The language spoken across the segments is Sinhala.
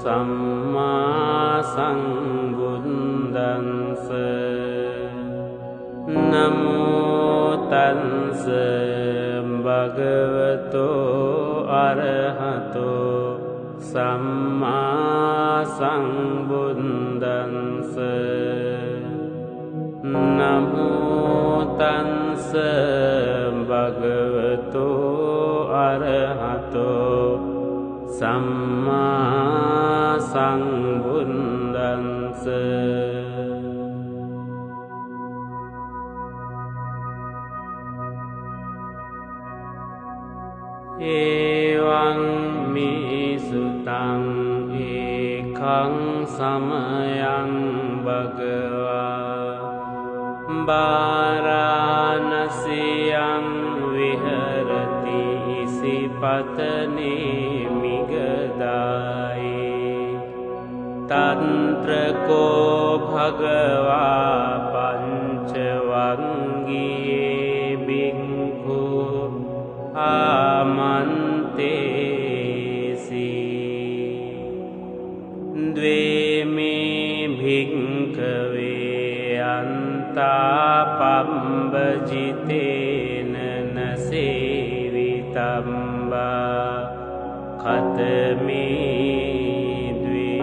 සම්මා සම්බුද්දන්ස නමෝ තස්ස භගවතෝ අරහතෝ සම්මා සම්බුද්දන්ස නමෝ තස්ස භගවතෝ අරහතෝ සම්මා සම්බුද්දන්ස එවං මේ සුතං ඒකං සමයං භගවා වාරාණසියං විහෙරති ඉසිපතනේ මිගදායි තන්ත්‍රකෝ භගවා පංචවංගියේ බික්ඛු ආමන්තේසි ද්වේමේ භික්ඛවේ අන්තාපම්බජිතේන නසේවිතම්බා කතමේ ද්වේ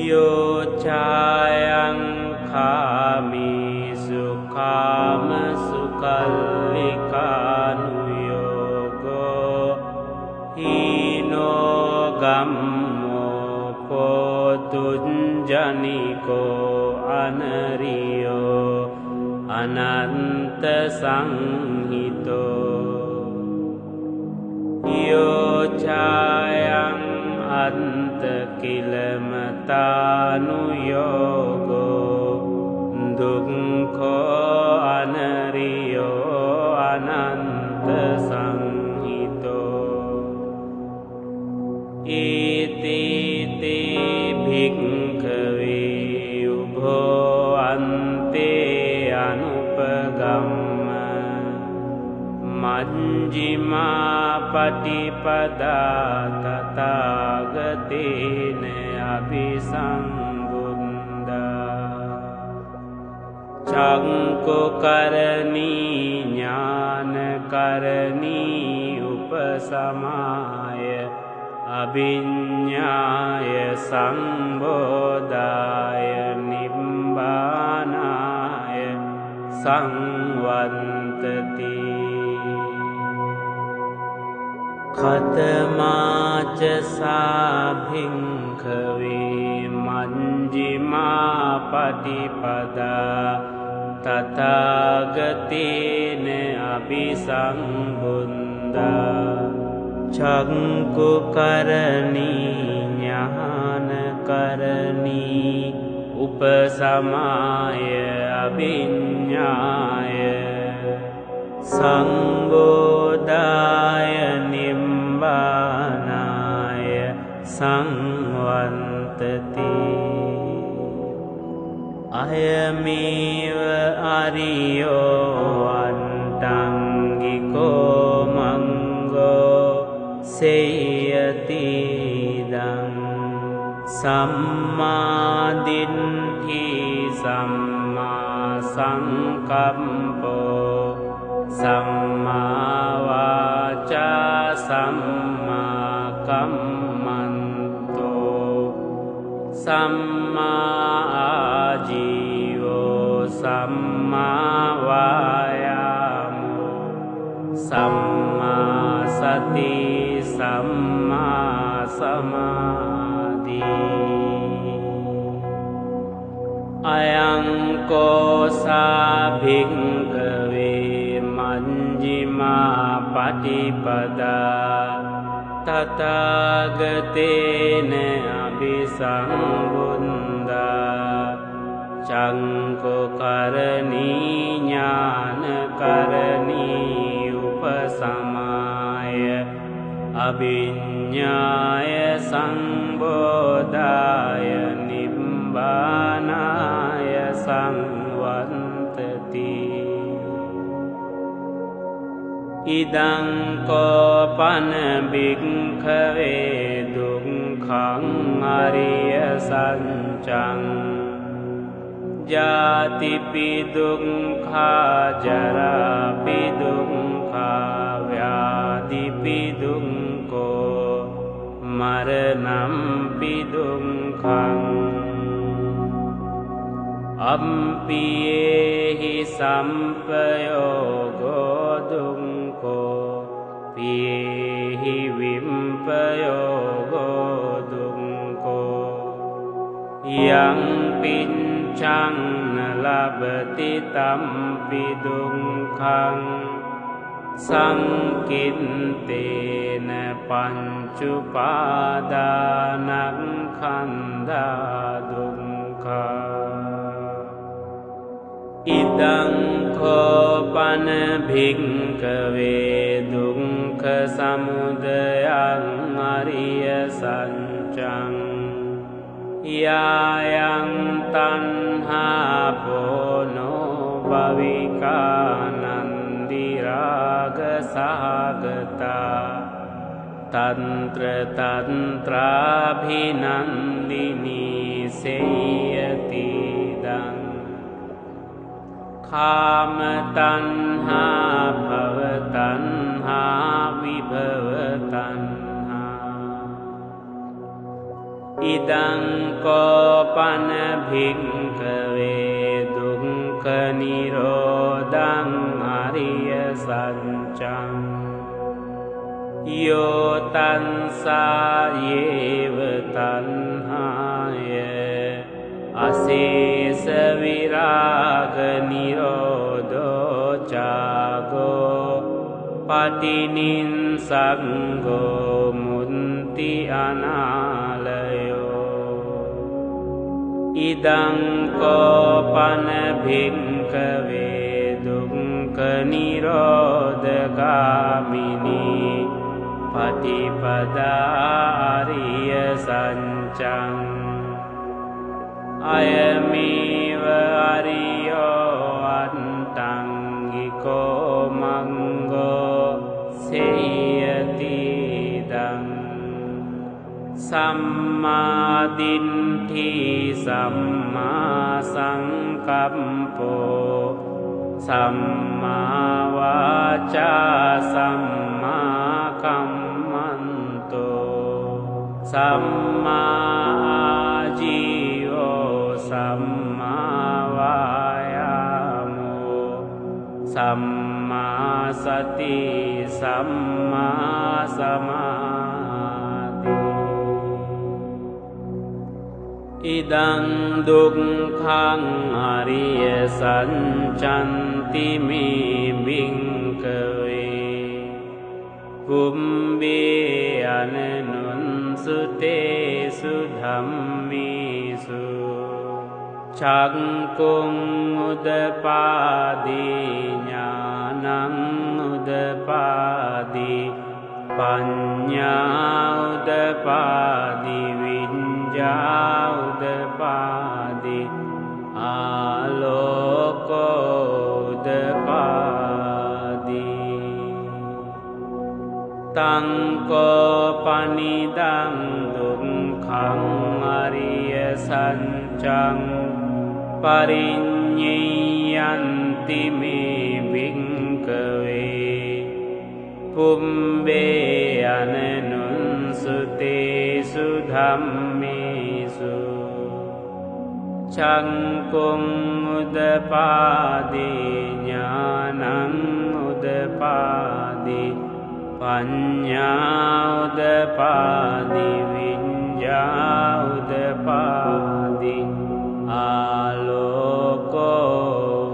යෝචායං කාමීසු කාමසු කල්ලිකානුයෝගෝ හීනෝ ගම්මෝ පොතුංජනිකෝ අනරියෝ අනන්ත සංහිතෝ යෝචායං අන්ත කිලමතානුයෝගෝ දුක්ඛෝ අනරියෝ අනන්ත සංහිතෝ ඊතේ භික්ඛවේ උභෝ අන්තේ අනුපගම්ම මජ්ක්‍ධිමා පටිපදා තථාගතේන අභිසම්බුද්ධා චක්ඛුකරණී ඥානකරණී උපසමාය අභිඤ්ඤාය සම්බෝධාය නිබ්බානාය සංවත්තති ඛතමාච සාභික්ඛවේ මජ්ක්‍ධිමා පටිපදා තථාගතේන අභිසම්බුද්ධා චක්ඛුකරණී ඥානකරණී උපසමාය අභිඤ්ඤාය සංබෝධාය නිබ්බානාය සංවත්තති අයමේව අරියෝ අට්ඨංගිකෝ මංගෝ සේයතිදං සම්මා දිට්ඨි සම්මා සංකප්පෝ සම්මා වාචා සම්මා කම්මන්තෝ සම්මා ආජීවෝ සම්මා වායාමෝ සම්මා සති සම්මා සමාධි අයං කෝසා භික්ඛවේ මජ්ක්‍ධිමා පටිපදා තථාගතේන අභිසම්බුද්ධා චක්ඛුකරණී ඥානකරණී උපසමාය අභිඤ්ඤාය සංබෝධාය නිබ්බානාය සංවත්තති ඉදං කෝපන භික්ඛවේ දුක්ඛං අරිය සත්‍යං ජාතිපි දුක්ඛා ජරාපි දුක්ඛා ව්‍යාධිපි දුක්ඛෝ මරණම්පි දුක්ඛං අම්පියේහි සම්පයෝගෝ දුක්ඛෝ පියේහි විම්පයෝගෝ දුක්ඛෝ යං පිච්ඡං ලබති තම්පි දුක්ඛං සංකිත්තේන පංචුපාදානස්කන්ධා දුක්ඛා ඉදං කෝපන භික්ඛවේ දුක්ඛ සමුදයං අරිය සත්‍යං යායං තණ්හා පොනෝ භවිකානන්දි රාග සහගතා තන්ත්‍ර තන්ත්‍රාභිනන්දිනී සේයති දං කාම තණ්හා භව තණ්හා විභව තණ්හා ඉදං කෝපන භික්ඛවේ දුක්ඛ නිරෝධං අරිය සත්‍යං යෝ තංසායේව තණ්හාය අශේෂ විරාග නිරෝධෝ චාගෝ පටිනිස්සග්ගෝ මුන්ති අනාලයෝ ඉදං කෝපන භික්ඛවේ දුක්ඛ නිරෝධගාමිනී පටිපදා අරිය සත්‍යං අයමේව අරියෝ අත්තං හිකෝ මංගෝ සේයති දං සම්මා දිට්ඨි සම්මා සංකප්පෝ සම්මා වාචා සම්මා කම්මන්තෝ සම්මා ආජීවෝ සම්මා වායාමෝ සම්මා සති සම්මා සමාධි ඉදං දුක්ඛං අරිය සත්‍යන්ති මේ භික්ඛවේ කුම්භේ අනනුන්සුතේසු ධම්මේසු චක්ඛුං උදපාදී ඥානං උදපාදී පඤ්ඤා උදපාදී විඤ්ඤා උදපාදී ආලෝකෝ උදපාදී තං කෝපනිදං දුක්ඛං අරිය සත්‍යං පරිඤ්ඤයන්ති මේ භික්ඛවේ පුම්බේ අනනුන්සුතේසු ධම්මේසු චක්ඛුං උදපාදී ඥානං උදපාදී පඤ්ඤා උදපාදී විඤ්ඤා උදපාදී ආලෝකෝ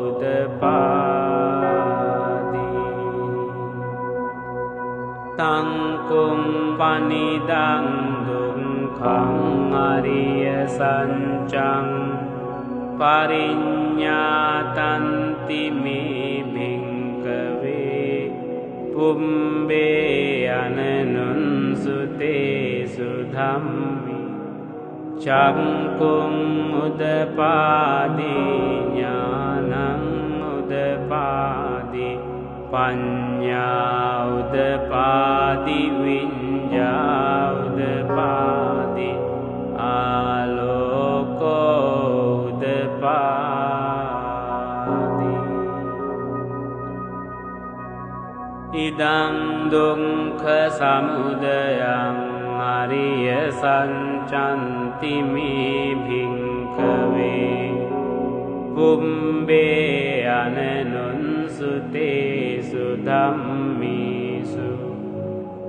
උදපාදී තං කුම්පනිදං දුක්ඛං අරිය සත්‍යං පරිඤ්ඤාතන්ති මේ භික්ඛවේ පුම්බේ අනනුන්සුතේසු ධම්මේ චක්ඛුං උදපාදී ඥානං උදපාදී පඤ්ඤා උදපාදි විඤ්ඤා උදපාදි ආලෝකෝ උදපාදි ඉදං දුක්ඛ සමුදයං අරිය සත්‍යන්ති මේ භික්ඛවේ පුම්බේ අනනුන්සුතේසු ධම්මේසු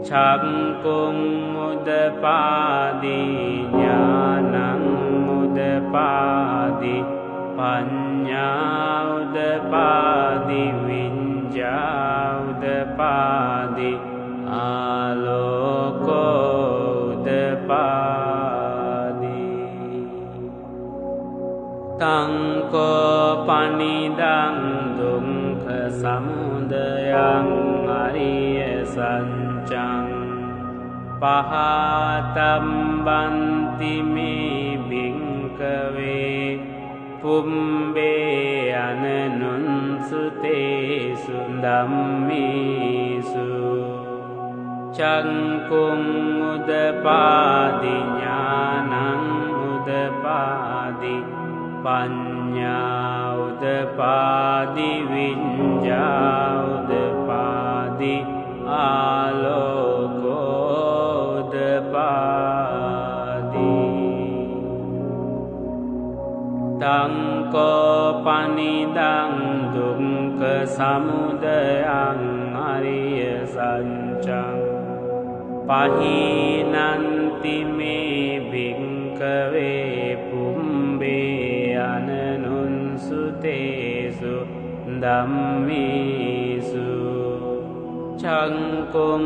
චක්ඛුං උදපාදි ඥානං උදපාදි පඤ්ඤා උදපාදි විඤ්ඤා උදපාදි ආලෝකෝ උදපාදි තං කෝ පනිදං දුක්ඛ සමුදයං අරිය සත්‍යං පහතම් බන්ති මේ භික්ඛවේ පුම්බේ අනනුන්සුතේසු ධම්මේසු චක්ඛුං උදපාදි ඥානං උදපාදි පඤ්ඤා උදපාදි විඤ්ඤා උදපාදි ආලෝකෝ උදපාදි තං කෝ පනිදං දුක්ඛ සමුදයං අරිය සත්‍යං පහීනන්ති මේ භික්ඛවේ පුම්බේ අනනුන්සුතේසු ධම්මේසු චක්ඛුං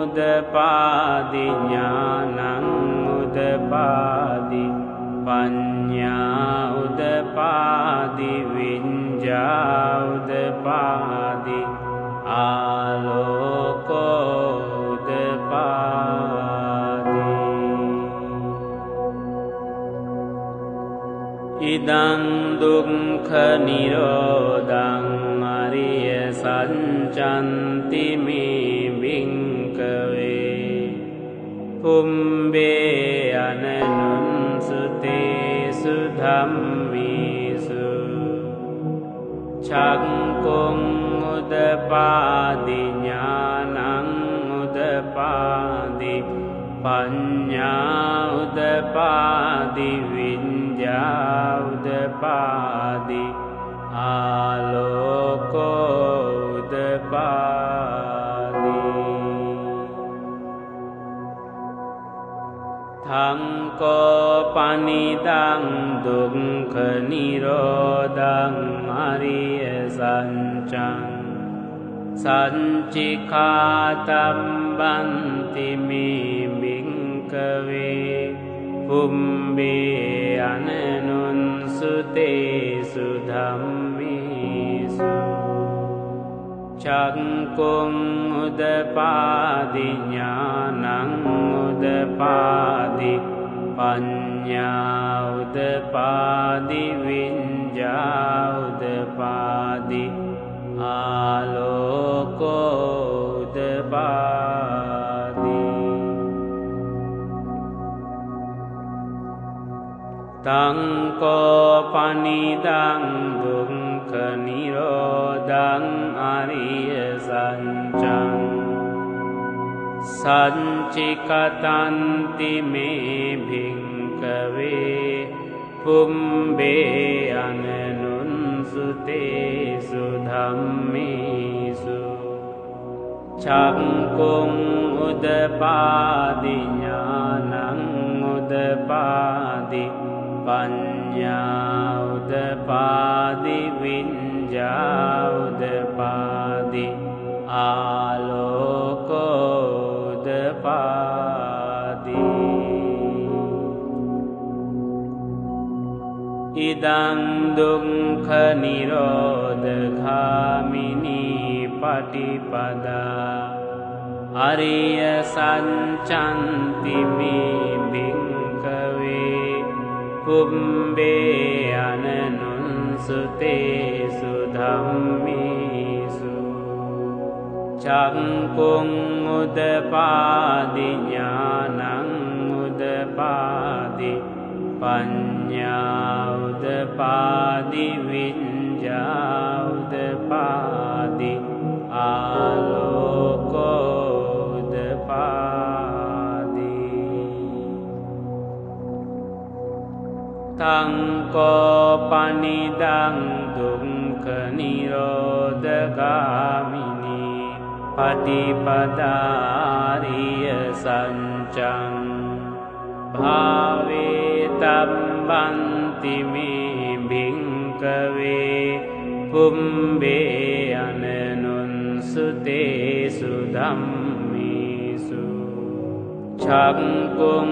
උදපාදි ඥානං උදපාදි පඤ්ඤා උදපාදි විඤ්ඤා උදපාදි ආලෝකෝ උදපාදි ඉදං දුක්ඛ නිරෝධං අරිය සත්‍යන්ති මේ භික්ඛවේ පුම්බේ අනනුන්සුතේසු ධම්මේසු චක්ඛුං උදපාදි ඥානං උදපාදි පඤ්ඤා උදපාදි විඤ්ඤා උදපාදි ආලෝකෝ උදපාදි තං කෝ පනිදං දුක්ඛ නිරෝධං අරිය සත්‍යං සංචිඛාතම් බන්ති මේ භික්ඛවේ පුම්බේ අනනුන්සුතේසු ධම්මේසු චක්ඛුං උදපාදි ඥානං උදපාදි පඤ්ඤා උදපාදි විඤ්ඤා උදපාදි ආලෝකෝ උදපාදි තං කෝ පනිදං දුක්ඛ නිරෝධං අරිය සත්‍යං සංචිකතන්ති මේ භික්ඛවේ පුම්බේ අනනුන්සුතේසු ධම්මේසු චක්ඛුං උදපාදි ඥානං උදපාදි පඤ්ඤා උදපාදි විඤ්ඤා උදපාදි ආලෝකෝ උදපාදි ඉදං දුක්ඛ නිරෝධගාමිනී පටිපදා අරිය සත්‍යන්ති මේ භික්ඛවේ පුම්බේ අනනුන්සුතේසු ධම්මේසු චක්කුං උදපාදි ඥානං උදපාදි පඤ්ඤා උදපාදි විඤ්ඤා උදපාදි ආලෝකෝ උදපාදි තං කෝපනිදං දුක්ඛ නිරෝධගාමිනී පටිපදාරිය සංචං භාවේ තබ්බන්ති මේ භික්ඛවේ පුම්බේ අනනුන්සුතේසු ධම්මේසු චක්කුං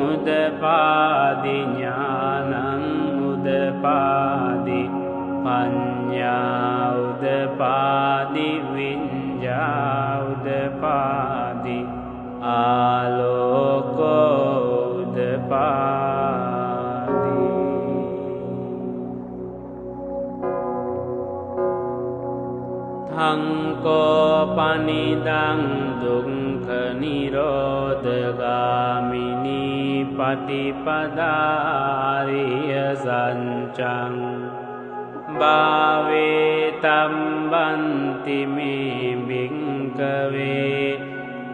උදපාදි ඥානං උදපාදි පඤ්ඤා උදපාදි විඤ්ඤා උදපාදි ආලෝකෝ උදපාදි තංකෝ පනිදං දුක්ඛ නිරෝධගාමිනී පටිපදාරිය සංචං භාවේ තම්බන්ති මේ භික්ඛවේ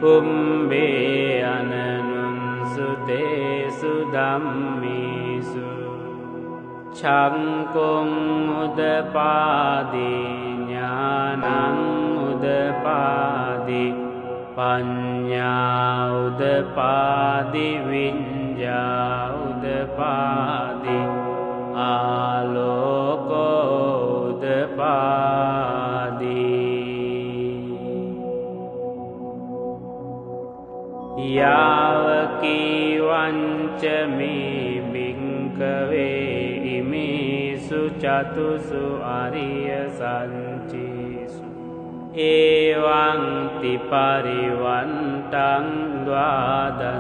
පුම්බේ අනනුන්සුතේසු ධම්මේසු චක්කුං උදපාදි ඥානං උදපාදි පඤ්ඤා උදපාදි විඤ්ඤා උදපාදි ආලෝකෝ උදපාදි යාවකීවංච මේ භික්ඛවේ ඉමේසු චතුසු අරිය සංචේසු එවං තිපරිවන්තං ද්වාදසාකාරං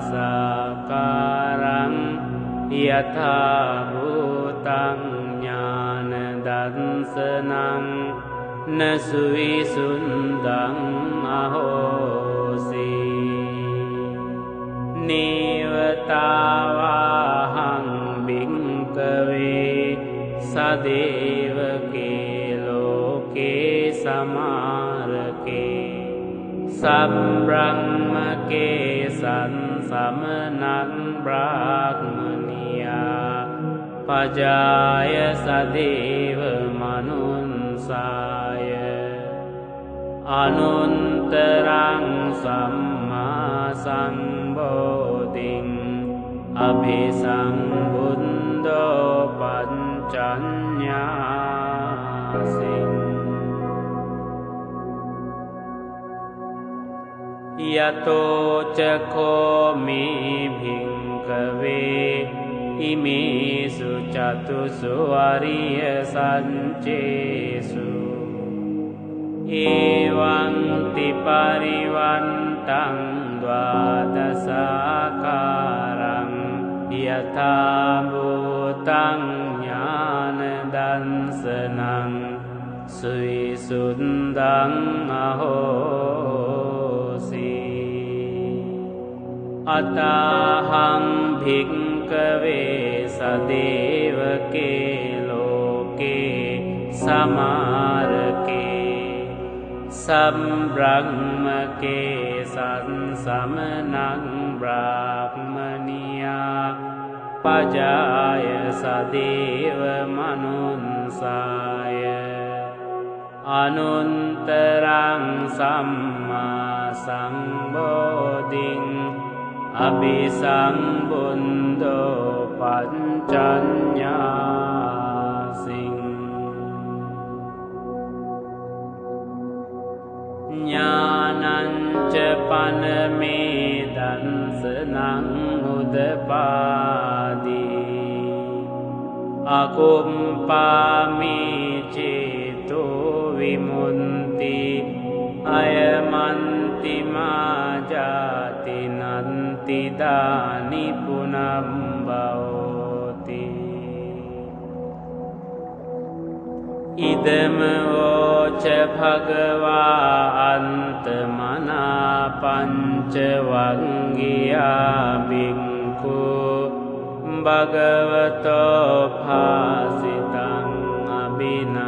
යථා භූතං ඥාන දර්ශනං නසුවිසුන්දං අහෝසි නේවතාවාහං භික්ඛවේ සදේවකේ ලෝකේ සමාරකේ සබ්‍රහ්මකේ සංසමනං බ්‍රාහ්මනියා පජාය සදේව මනුන්සාය අනුන්තරං සම්මා සම්බෝධින් අභිසම්බුද්ධෝ පංචඤ්ඤාසින් යතෝ චකෝ මේ භික්ඛවේ ඉමේසු චතුසු අරිය සංචේසු එවං තිපරිවන්තං ද්වාදසාකාරං යථා භූතං ඥාන දර්ශනං සුවිසුද්ධං අහෝසි අතහං භික්ඛවේ සදේවකේ ලෝකේ සමාරකේ සම්බ්‍රහ්මකේ සංසමනං බ්‍රාහ්මනියා පජාය සදේව මනුන්සාය අනුන්තරං සම්මා සම්බෝධින් අභිසම්බුද්ධෝ පංචඤ්ඤාසින් ඥානංච පනමේ දන්සනං උදපාදි අකුම්පාමේ චේතෝ විමුක්ති අයමන්ති මාජාති නන්ති දානි පුනම්බවෝති ඉදම ඕච භගවා අන්තමනා පංච වංගියා බික්ඛු භගවතෝ භාසිතං අභිනන්දුන්ති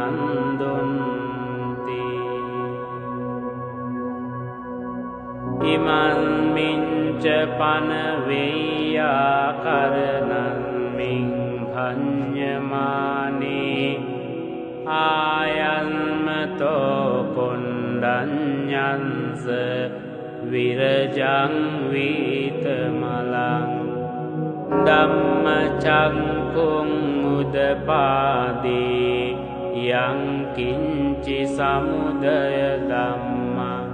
ඉමන් මිච්ඡ පන වේයා කරණං මින් භඤ්ඤමානේ ආයන්මතෝ කොණ්ඩඤ්ඤංස විරජං වීතමලං ධම්මචක්ඛුං උදපාදී යං කිංචි සමුදය ධම්මං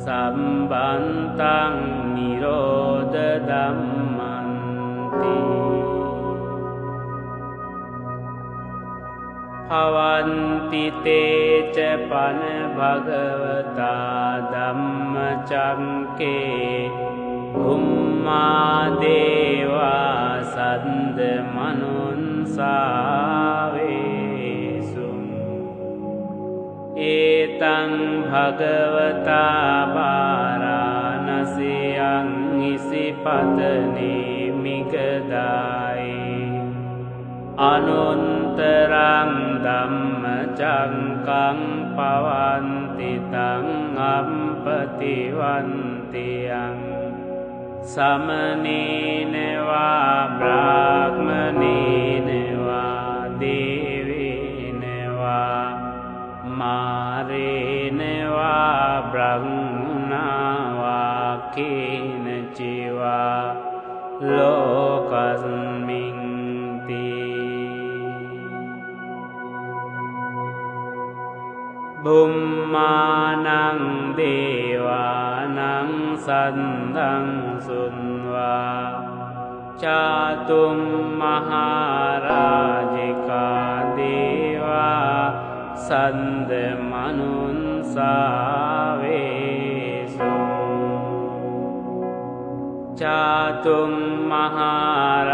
සම්බන්තං නිරෝධ ධම්මන්ති භවන්ති තේච පන භගවතා ධම්මචක්ඛේ උම්මා දේවා සද්ද මනුන්සාවේසු ඒතං භගවතා වාරාණසියං ඉසිපතනේ මිගදායි අනුන්තරං ධම්මචක්ඛං පවන්ති තං අම්පතිවන්තියං සමනේන වා බ්‍රාහ්මනේන වා දේවේන වා මාරේන වා බ්‍රහ්මනා වා කේන චිවා ලෝකස්මින් බුම්මානං දේවානං සන්දං සුන්වා චාතුම් මහරජිකා දේවා සන්ද මනුන්සාවේසු චාතුම් මහරජිකානං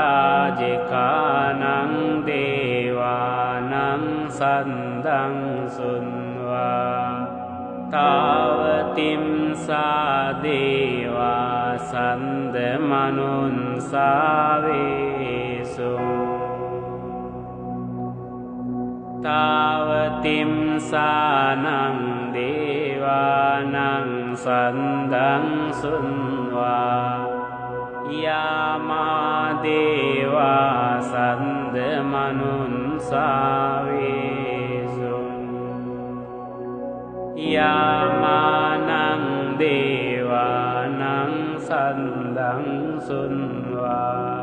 දේවානං සන්දං සුන්වා තාවතිම්සා දේවා සන්ද මනුන්සාවේසු තාවතිම්සානං දේවානං සන්දං සුන්වා යාමා දේවා සන්ද මනුන්සාවේසු යාමානං දේවානං සන්දං සුන්වා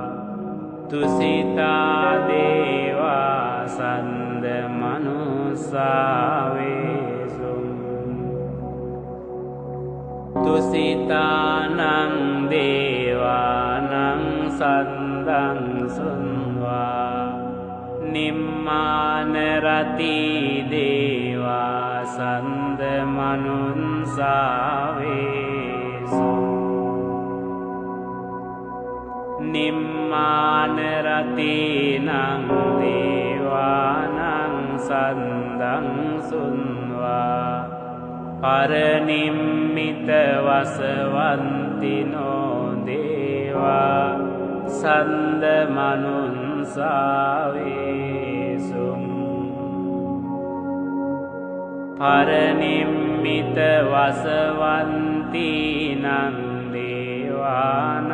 තුසිතා දේවා සන්ද මනුස්සාවේසු තුසිතානං දේවානං සන්දං සුන්වා නිම්මාන රති දේවා සන්ද මනුන්සාවේසු නිම්මාන රතිනං දේවානං සන්දං සුන්වා පරනිම්මිත වසවන්තිනෝ දේවා සන්ද මනුන්සාවේසු පරනිම්මිත වසවන්තිනං දේවානං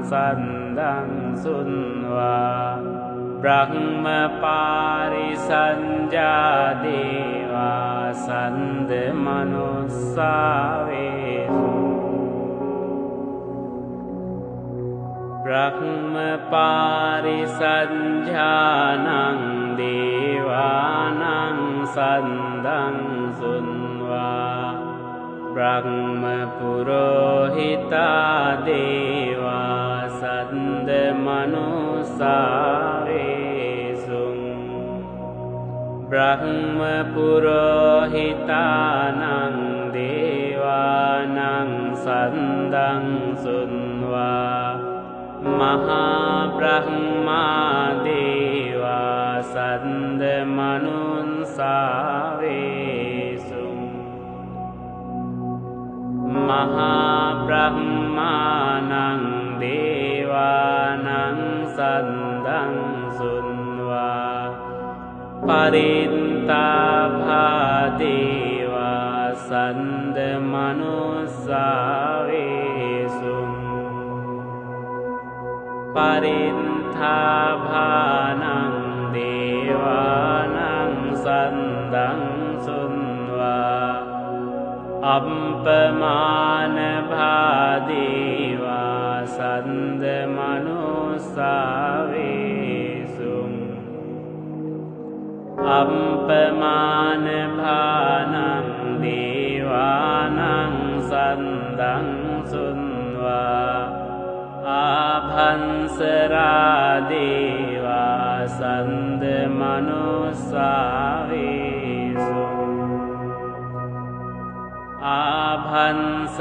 සන්දං සුන්වා බ්‍රහ්ම පාරිසංජා දේවා සන්ද මනුස්සාවේසු බ්‍රහ්ම පාරිසංජානං දේවානං සන්දං සුන්වා බ්‍රහ්ම පුරෝහිතා දේවා සන්ද මනුස්සාවේසු බ්‍රහ්ම පුරෝහිතානං දේවානං සන්දං සුන්වා මහා බ්‍රහ්මා දේවා සන්ද මනුන්සා සාවේසු මහාබ්‍රහ්මානං දේවානං සන්දං සුන්වා පරිත්තාභා දේවා සන්ද මනුස්සාවේසු පරිත්තාභානං දේවානං සන්දං සුන්වා අප්පමාන භාදේවා සන්ද මනුස්සාවේසු අප්පමාන භානං දේවානං සන්දං සුන්වා ආභංසරා දේවා සන්ද මනුස්සාවේසු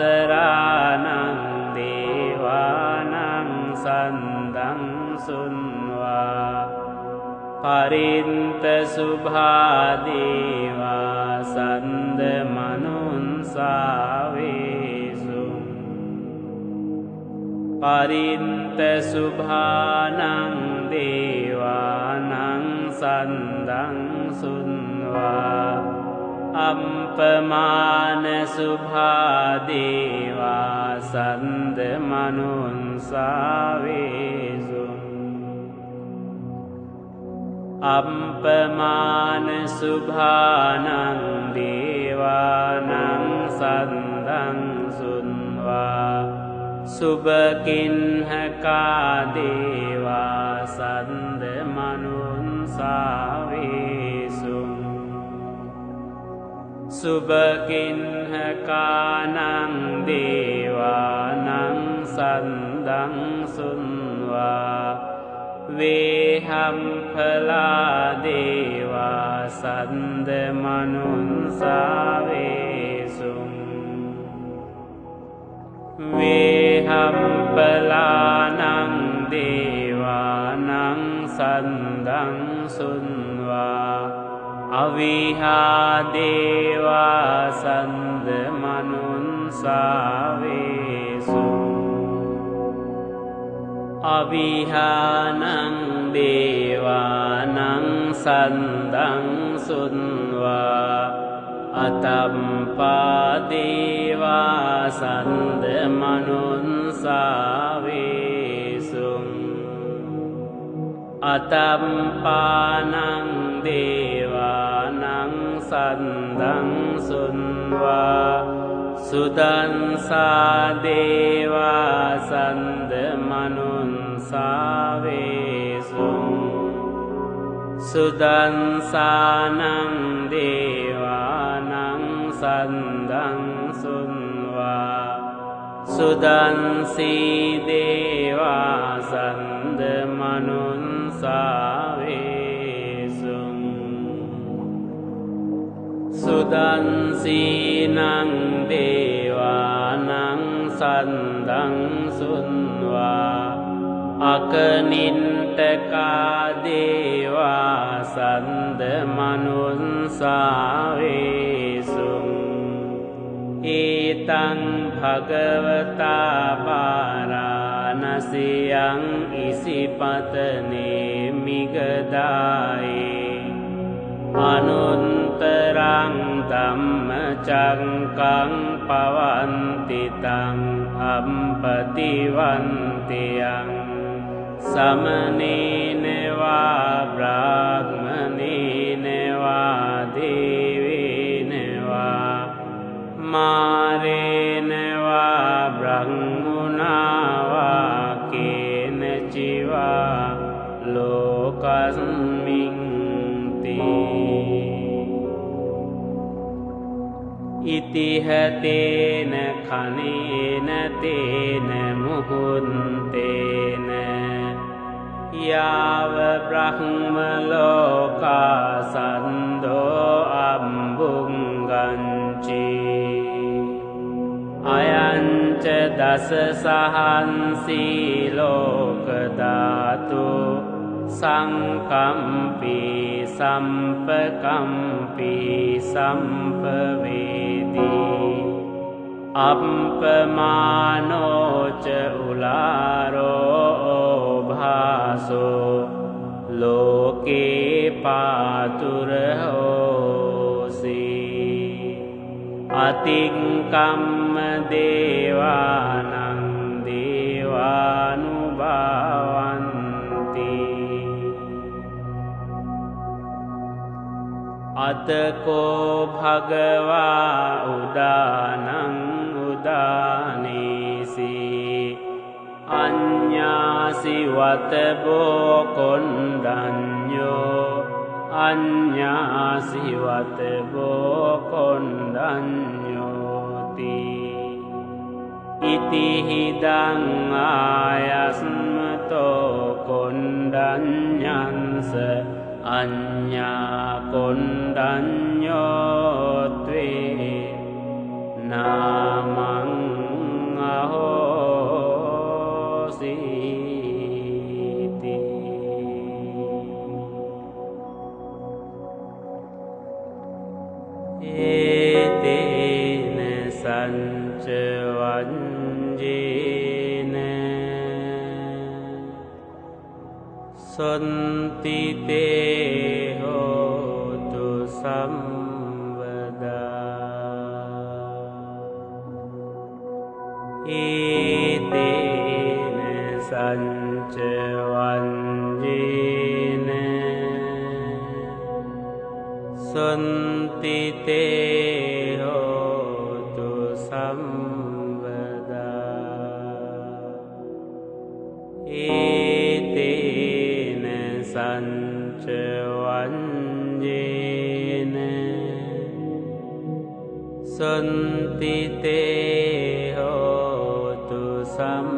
ආභංසරානං දේවානං සන්දං සුන්වා පරින්ත සුභා දේවා සන්ද මනුස්සාවේසු පරින්ත සුභානං දේවානං සන්දං සුන්වා අප්පමාන සුභා දේවා සන්ද මනුස්සාවේසු අප්පමාන සුභානං දේවානං සන්දං සුන්වා සුභකින්හකා දේවා සන්ද මනුස්සාවේසු සුභකින්හකානං දේවානං සන්දං සුන්වා වේහම්ඵලා දේවා සන්ද මනුස්සාවේසු වේහම්ඵලානං දේවානං සන්දං සුන්වා අවිහා දේවා සන්ද මනුස්සාවේසු අවිහානං දේවානං සන්දං සුන්වා අතම්පා දේවා සන්ද මනුස්සාවේසු අතම්පානං දේවානං සන්දං සුන්වා සුදන්සා දේවා සන්ද මනුස්සාවේසු සුදන්සානං දේවානං සන්දං සුන්වා සුදන්සී දේවා සන්ද මනුස්සාවේසු සුදන්සීනං දේවානං සන්දං සුන්වා අකනින්ටකා දේවා සන්ද මනුස්සාවේසු ඒතං භගවතා පාරාණසියං ඉසිපතනේ මිගදායේ අනුන්තරං ධම්මචක්කං පවන්තිතං අම්පතිවන්තියං සමනේනවා බ්‍රාහ්මනේනවා දේවේනවා මාරේනවා බ්‍රහ්මුණාවා කේනචිවා ලෝකස්මින් ඉතිහතේන කනේන තේන මුහුන්තේන යාව බ්‍රහ්ම ලෝකා සන්දෝ අම්බුංගංචි අයංච දස සහන්සී ලෝක ධාතු සංකම්පි සම්පකම්පි සම්පවේදී අප්පමානෝච උලාරෝ භාසෝ ලෝකේ පාතුරහෝසි අතික්කම්ම දේවානං දේවානුභාවන්ති අතකෝ භගවා උදානං උදානීසි අඤ්ඤාසි වතබෝ කොණ්ඩඤ්ඤෝ අඤ්ඤාසි වතබෝ කොණ්ඩඤ්ඤෝති ඉතිහිදං ආයස්මතෝ කොණ්ඩඤ්ඤංස අඤ්ඤා කොණ්ඩඤ්ඤෝත්වේ නාමං අහෝසීති ඒතේන සංච වංජේන සොන්තිතේ හෝතු සම්වදා ඒතේන සංච වංජේන සොන්තිතේ හෝතු සම්වදා ඒතේන සංච වංජේන සොන්තිතේ හෝතු සම්වදා